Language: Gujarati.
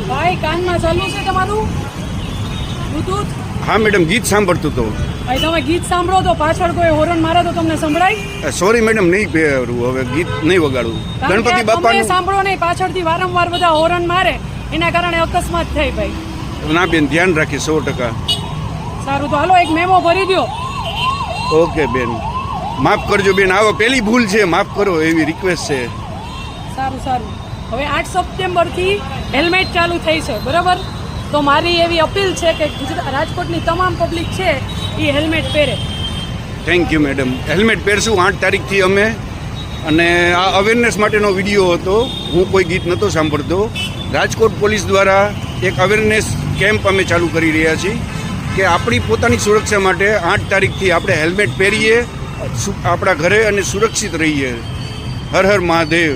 ભાઈ કાનમાં ચાલુ છે તમારું બ્લૂટૂથ? હા મેડમ, ગીત સાંભળતું તો. ભાઈ તમે ગીત સાંભળો તો પાછળ કોઈ હોર્ન મારે તો તમને સંભળાય? સોરી મેડમ, નહીં પહેરું, હવે ગીત નહીં વગાડું. ગણપતિ બાપાનું સાંભળો નહીં, પાછળથી વારંવાર બધા હોર્ન મારે એના કારણે અકસ્માત થઈ ભાઈ. ના બેન, ધ્યાન રાખી 100%. સારું તો હાલો એક મેમો ભરી દો. ઓકે બેન, માફ કરજો બેન, આવો પેલી ભૂલ છે, માફ કરો એવી રિક્વેસ્ટ છે. સારું સારું. હવે 8 સપ્ટેમ્બરથી હેલ્મેટ ચાલુ થઈ છે, બરાબર? તો મારી એવી અપીલ છે કે રાજકોટની તમામ પબ્લિક છે એ હેલ્મેટ પહેરે. Thank you madam. હેલ્મેટ પહેરશું 8 તારીખથી અમે. અને આ અવેરનેસ માટેનો વિડીયો હતો, હું કોઈ ગીત નહોતો સાંભળતો. રાજકોટ પોલીસ દ્વારા એક અવેરનેસ કેમ્પ અમે ચાલુ કરી રહ્યા છીએ કે આપણી પોતાની સુરક્ષા માટે 8 તારીખથી આપણે હેલ્મેટ પહેરીએ, આપણા ઘરે અને સુરક્ષિત રહીએ. હર હર મહાદેવ.